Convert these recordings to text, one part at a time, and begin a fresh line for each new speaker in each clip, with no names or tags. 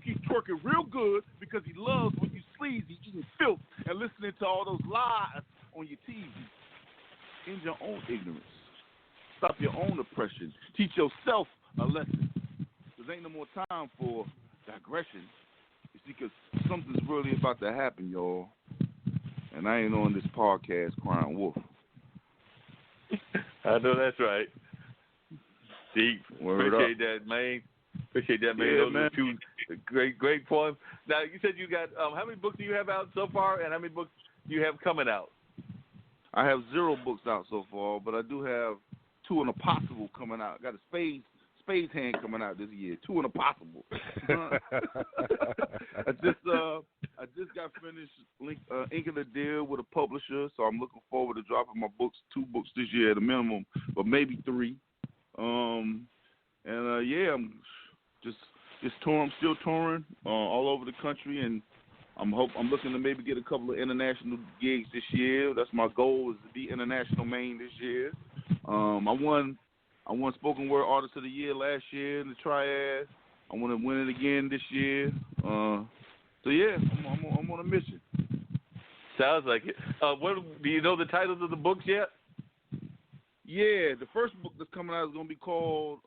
keep twerking real good because he loves when you sleazy, eating filth, and listening to all those lies on your TV. End your own ignorance. Stop your own oppression. Teach yourself a lesson. There ain't no more time for digression. You see, because something's really about to happen, y'all. And I ain't on this podcast crying wolf.
I know that's right. Deep.
Word
Appreciate
up.
that, man. Appreciate that, man.
Yeah,
Those
man.
are two great poems. Now, you said you got, how many books do you have out so far, and how many books do you have coming out?
I have 0 books out so far, but I do have 2 and a possible coming out. I got a Spades hand coming out this year. 2 and a possible. I just got finished inking a deal with a publisher, so I'm looking forward to dropping my books, 2 books this year at a minimum, but maybe 3. Yeah, I'm just touring. I'm still touring all over the country, and I'm looking to maybe get a couple of international gigs this year. That's my goal, is to be international Maine this year. I won Spoken Word Artist of the Year last year in the Triad. I want to win it again this year. So yeah, I'm on a mission.
Sounds like it. Do you know the titles of the books yet?
Yeah, the first book that's coming out is going to be called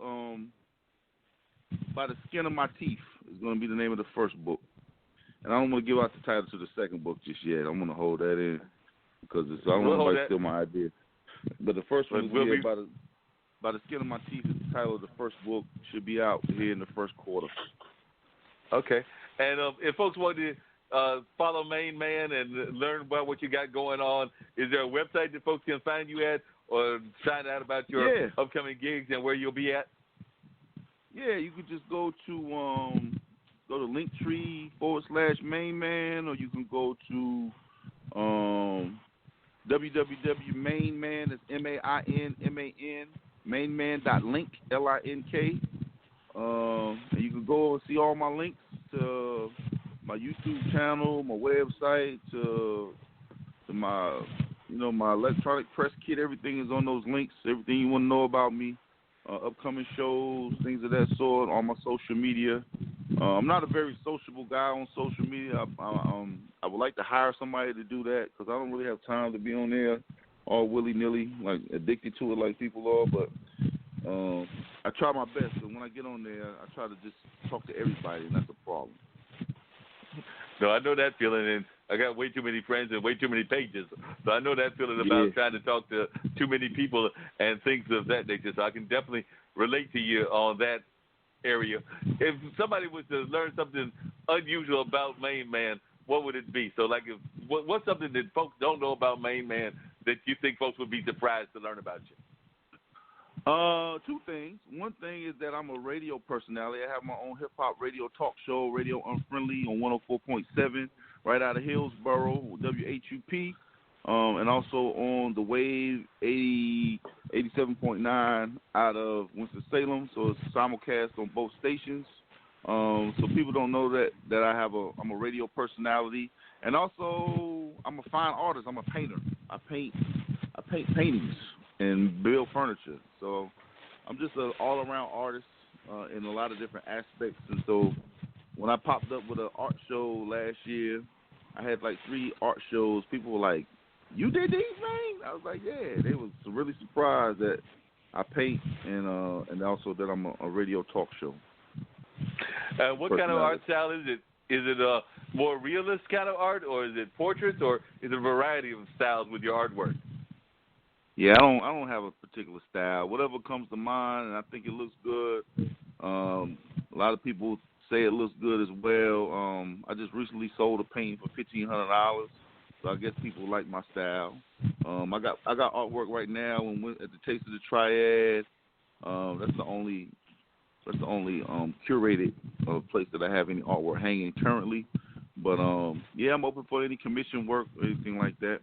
By the Skin of My Teeth. Is going to be the name of the first book. And I don't want to give out the title to the second book just yet. I'm going to hold that in because I don't want nobody to steal my idea. But the first one is By the Skin of My Teeth is the title of the first book. Should be out here in the first quarter.
Okay. And if folks want to follow Main Man and learn about what you got going on, is there a website that folks can find you at or find out about your upcoming gigs and where you'll be at?
Yeah, you could just go to Linktree/Main Man, or you can go to www.mainman, that's MAINMAN, mainman.link, LINK. And you can go and see all my links to my YouTube channel, my website, to my my electronic press kit. Everything is on those links. Everything you want to know about me, upcoming shows, things of that sort, on my social media. I'm not a very sociable guy on social media. I would like to hire somebody to do that because I don't really have time to be on there all willy-nilly, like addicted to it like people are. But I try my best. And when I get on there, I try to just talk to everybody, and that's a problem.
No, I know that feeling, and I got way too many friends and way too many pages. So I know that feeling about trying to talk to too many people and things of that nature. So I can definitely relate to you on that area. If somebody was to learn something unusual about Main Man, what would it be? So, like, what's something that folks don't know about Main Man that you think folks would be surprised to learn about you?
2 things. One thing is that I'm a radio personality. I have my own hip-hop radio talk show, Radio Unfriendly, on 104.7, right out of Hillsboro, WHUP, and also on the Wave 87.9 out of Winston-Salem. So it's simulcast on both stations. So people don't know that I'm a radio personality, and also I'm a fine artist. I'm a painter. I paint paintings and build furniture. So I'm just an all-around artist in a lot of different aspects. And so when I popped up with an art show last year, I had like 3 art shows. People were like, "You did these, man?" I was like, "Yeah." They was really surprised that I paint and also that I'm a radio talk show.
What kind of art style is it? Is it a more realist kind of art, or is it portraits, or is it a variety of styles with your artwork?
Yeah, I don't have a particular style. Whatever comes to mind, and I think it looks good. A lot of people say it looks good as well. I just recently sold a painting for $1,500, so I guess people like my style. I got artwork right now at the Taste of the Triad. That's the only curated place that I have any artwork hanging currently. But yeah, I'm open for any commission work or anything like that.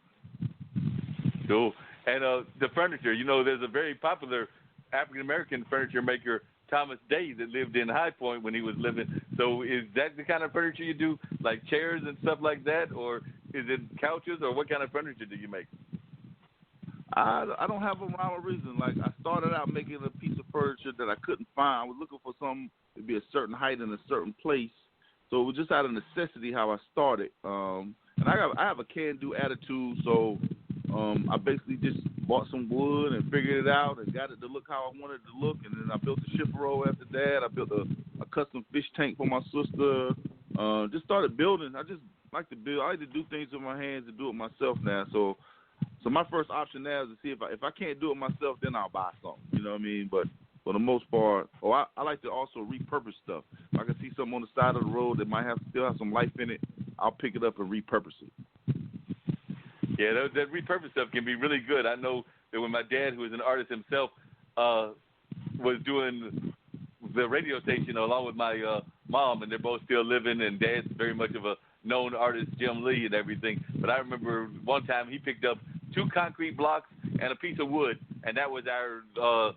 Cool. And the furniture, there's a very popular African-American furniture maker, Thomas Day, that lived in High Point when he was living. So is that the kind of furniture you do, like chairs and stuff like that, or is it couches, or what kind of furniture do you make?
I don't have a rhyme or reason. Like, I started out making a piece of furniture that I couldn't find. I was looking for something to be a certain height in a certain place. So it was just out of necessity how I started. And I have a can-do attitude, so I basically just bought some wood and figured it out and got it to look how I wanted it to look. And then I built a shipper roll after that. I built a custom fish tank for my sister. Just started building. I just like to build. I like to do things with my hands and do it myself now. So my first option now is to see if I can't do it myself, then I'll buy something. You know what I mean? But for the most part, I like to also repurpose stuff. If I can see something on the side of the road that might still have some life in it, I'll pick it up and repurpose it.
Yeah, that repurpose stuff can be really good. I know that when my dad, who is an artist himself, was doing the radio station along with my mom, and they're both still living, and Dad's very much of a known artist, Jim Lee and everything. But I remember one time he picked up 2 concrete blocks and a piece of wood, and that was our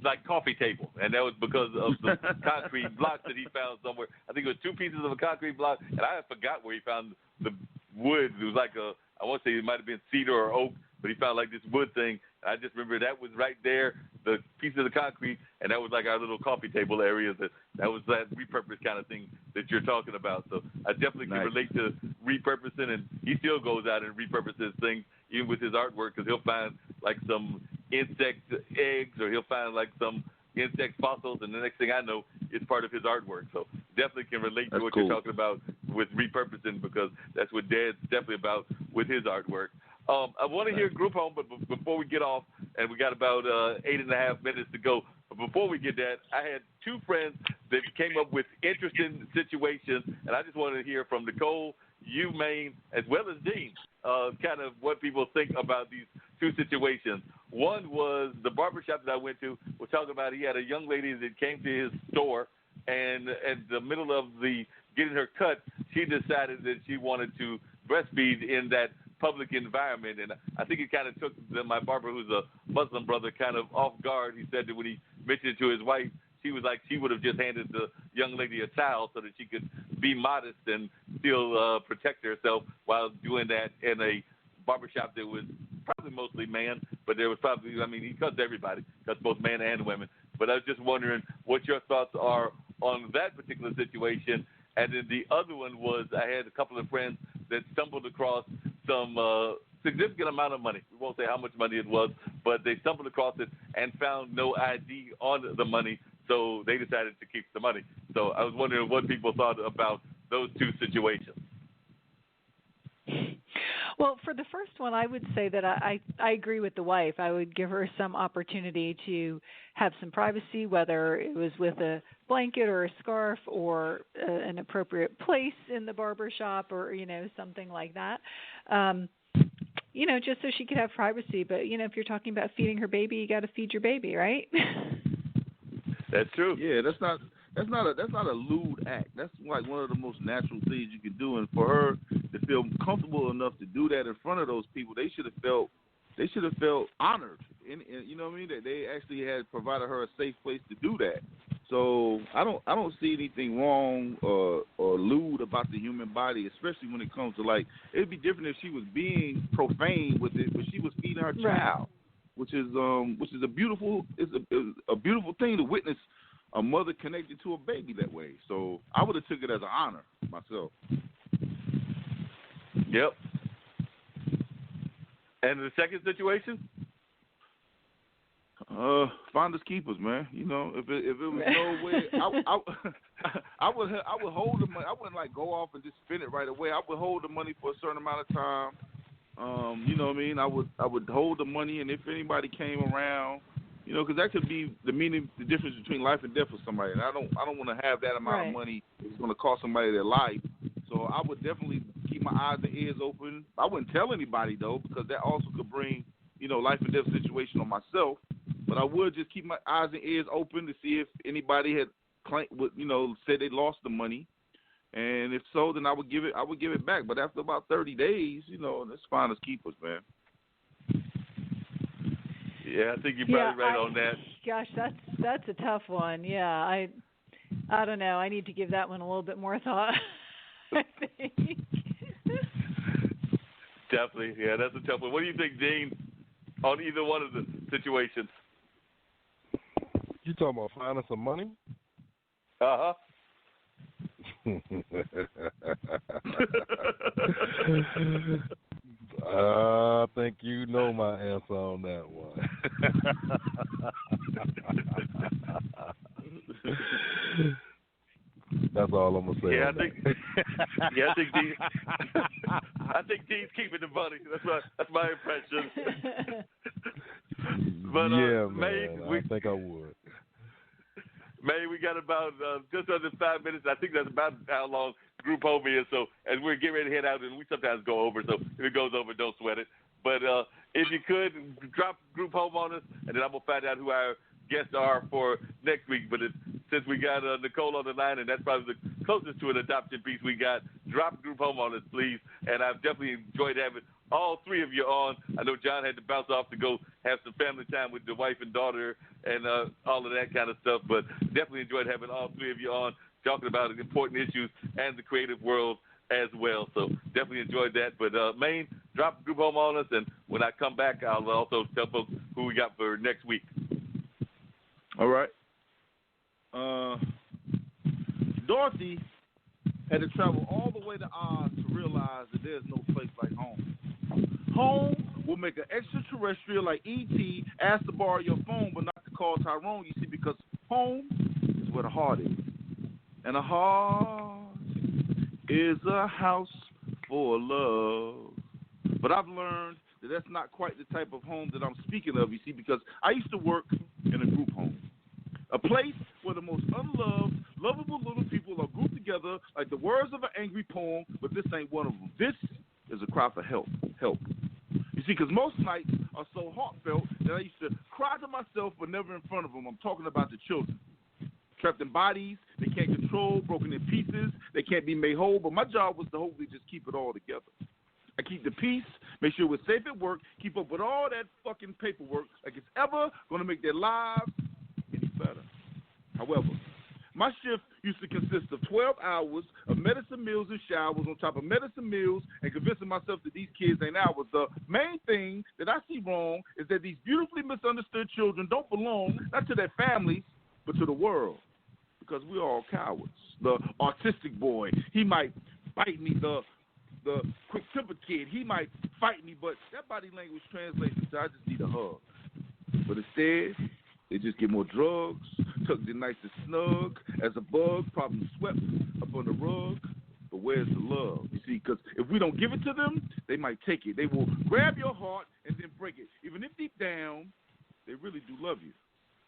like coffee table, and that was because of the concrete blocks that he found somewhere. I think it was 2 pieces of a concrete block, and I forgot where he found the wood. It was like I want to say it might have been cedar or oak, but he found like this wood thing. I just remember that was right there, the piece of the concrete, and that was like our little coffee table area. That was that repurpose kind of thing that you're talking about. So I definitely can relate to repurposing, and he still goes out and repurposes things, even with his artwork, because he'll find like some insect eggs, or he'll find like some insect fossils, and the next thing I know, it's part of his artwork. So definitely can relate to what you're talking about with repurposing, because that's what Dad's definitely about with his artwork. I want to hear Group Home, but before we get off, and we got about 8.5 minutes to go, but before we get that, I had 2 friends that came up with interesting situations, and I just wanted to hear from Nicole, you, Maine, as well as Dean, kind of what people think about these 2 situations. One was the barbershop that I went to. We're talking about he had a young lady that came to his store, and at the middle of getting her cut, she decided that she wanted to breastfeed in that public environment, and I think it kind of took my barber, who's a Muslim brother, kind of off guard. He said that when he mentioned it to his wife, she was like she would have just handed the young lady a towel so that she could be modest and still protect herself while doing that in a barbershop that was probably mostly man, but there was probably, I mean, he cuts everybody, cuts both men and women. But I was just wondering what your thoughts are on that particular situation. And then the other one was I had a couple of friends that stumbled across some significant amount of money. We won't say how much money it was, but they stumbled across it and found no ID on the money, so they decided to keep the money. So I was wondering what people thought about those 2 situations.
Well, for the first one, I would say that I agree with the wife. I would give her some opportunity to have some privacy, whether it was with a blanket or a scarf or an appropriate place in the barbershop or, something like that. Just so she could have privacy. But, if you're talking about feeding her baby, you got to feed your baby, right?
That's true.
Yeah, that's not a lewd act. That's like one of the most natural things you can do. And for her to feel comfortable enough to do that in front of those people, they should have felt honored. And you know what I mean? That they actually had provided her a safe place to do that. So I don't see anything wrong or lewd about the human body, especially when it comes to it'd be different if she was being profane with it, but she was feeding her child, which is a beautiful thing to witness a mother connected to a baby that way. So I would have took it as an honor myself.
Yep. And the second situation?
Finders keepers, man. If it was no way, I would hold the money. I wouldn't go off and just spend it right away. I would hold the money for a certain amount of time. You know what I mean? I would hold the money, and if anybody came around, because that could be the difference between life and death for somebody. And I don't want to have that amount of money. It's going to cost somebody their life. So I would definitely keep my eyes and ears open. I wouldn't tell anybody though, because that also could bring life and death situation on myself. But I would just keep my eyes and ears open to see if anybody had said they lost the money. And if so, then I would give it back. But after about 30 days, that's fine as keepers, man.
Yeah, I think you're probably right on that.
Gosh, that's a tough one. Yeah, I don't know. I need to give that one a little bit more thought, I think.
Definitely. Yeah, that's a tough one. What do you think, Dean, on either one of the situations?
You talking about finding some money?
Uh-huh.
I think you know my answer on that one. That's all I'm gonna say.
Yeah, I think Dean's keeping the money. That's my impression. But
yeah,
May,
man, I think I would.
May, we got about just under 5 minutes. I think that's about how long group home is. So as we're getting ready to head out, and we sometimes go over. So if it goes over, don't sweat it. But if you could drop group home on us, and then I'm gonna find out who our guests are for next week. But since we got Nicole on the line, and that's probably the closest to an adoption piece we got, drop group home on us, please. And I've definitely enjoyed having all three of you on. I know John had to bounce off to go have some family time with the wife and daughter and all of that kind of stuff. But definitely enjoyed having all three of you on, talking about important issues and the creative world as well. So definitely enjoyed that. But Maine, drop group home on us, and when I come back, I'll also tell folks who we got for next week.
All right. Dorothy had to travel all the way to Oz to realize that there's no place like home. Home will make an extraterrestrial like E.T. ask to borrow your phone, but not to call Tyrone, you see, because home is where the heart is. And a heart is a house for love. But I've learned that that's not quite the type of home that I'm speaking of, you see, because I used to work in a group home. A place where the most unloved, lovable little people are grouped together like the words of an angry poem, but this ain't one of them. This is a cry for help. Help. You see, because most nights are so heartfelt that I used to cry to myself but never in front of them. I'm talking about the children. Trapped in bodies they can't control, broken in pieces, they can't be made whole, but my job was to hopefully just keep it all together. I keep the peace, make sure we're safe at work, keep up with all that fucking paperwork like it's ever going to make their lives any better. However, my shift used to consist of 12 hours of medicine meals and showers on top of medicine meals and convincing myself that these kids ain't ours. The main thing that I see wrong is that these beautifully misunderstood children don't belong not to their families but to the world, because we're all cowards. The autistic boy, he might bite me. The quick-tempered kid, he might fight me, but that body language translates into I just need a hug. But instead, they just get more drugs, tucked in nice and snug, as a bug, problem swept up on the rug. But where's the love? You see, because if we don't give it to them, they might take it. They will grab your heart and then break it, even if deep down, they really do love you.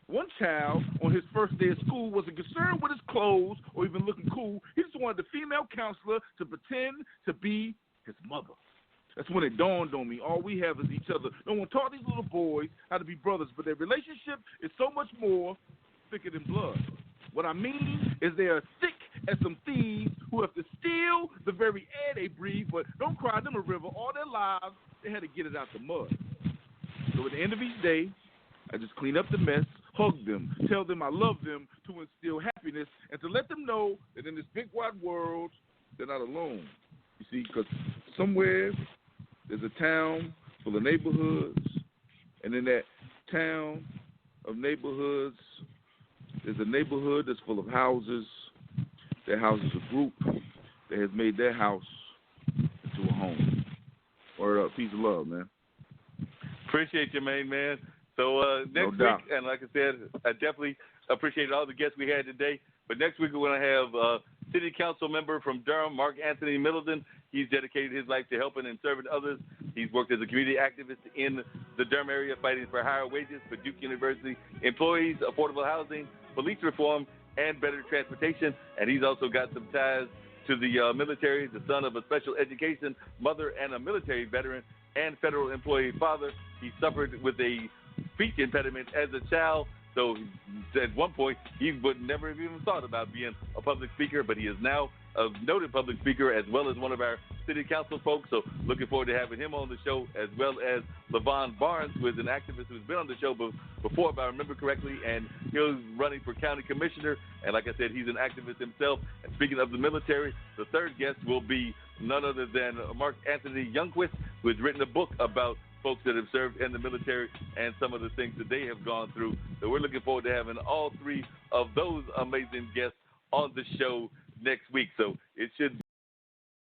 One child, on his first day of school, wasn't concerned with his clothes or even looking cool. He just wanted the female counselor to pretend to be his mother. That's when it dawned on me, all we have is each other. No one taught these little boys how to be brothers, but their relationship is so much more thicker than blood. What I mean is they are thick as some thieves who have to steal the very air they breathe, but don't cry them a river. All their lives, they had to get it out the mud. So at the end of each day, I just clean up the mess, hug them, tell them I love them, to instill happiness, and to let them know that in this big wide world, they're not alone. You see, because somewhere there's a town full of neighborhoods, and in that town of neighborhoods, there's a neighborhood that's full of houses. That houses a group that has made their house into a home. Word up, peace and love, man.
Appreciate you, man. So next week, and like I said, I definitely appreciate all the guests we had today. But next week we're going to have City Council member from Durham, Mark Anthony Middleton. He's dedicated his life to helping and serving others. He's worked as a community activist in the Durham area, fighting for higher wages for Duke University employees, affordable housing, police reform, and better transportation. And he's also got some ties to the military, the son of a special education mother and a military veteran and federal employee father. He suffered with a speech impediment as a child, so at one point he would never have even thought about being a public speaker, but he is now a noted public speaker as well as one of our city council folks. So looking forward to having him on the show, as well as LaVon Barnes, who is an activist who's been on the show before, if I remember correctly, and he was running for county commissioner, and like I said, he's an activist himself. And speaking of the military, the third guest will be none other than Mark Anthony Youngquist, who has written a book about folks that have served in the military and some of the things that they have gone through. So we're looking forward to having all three of those amazing guests on the show next week, so it should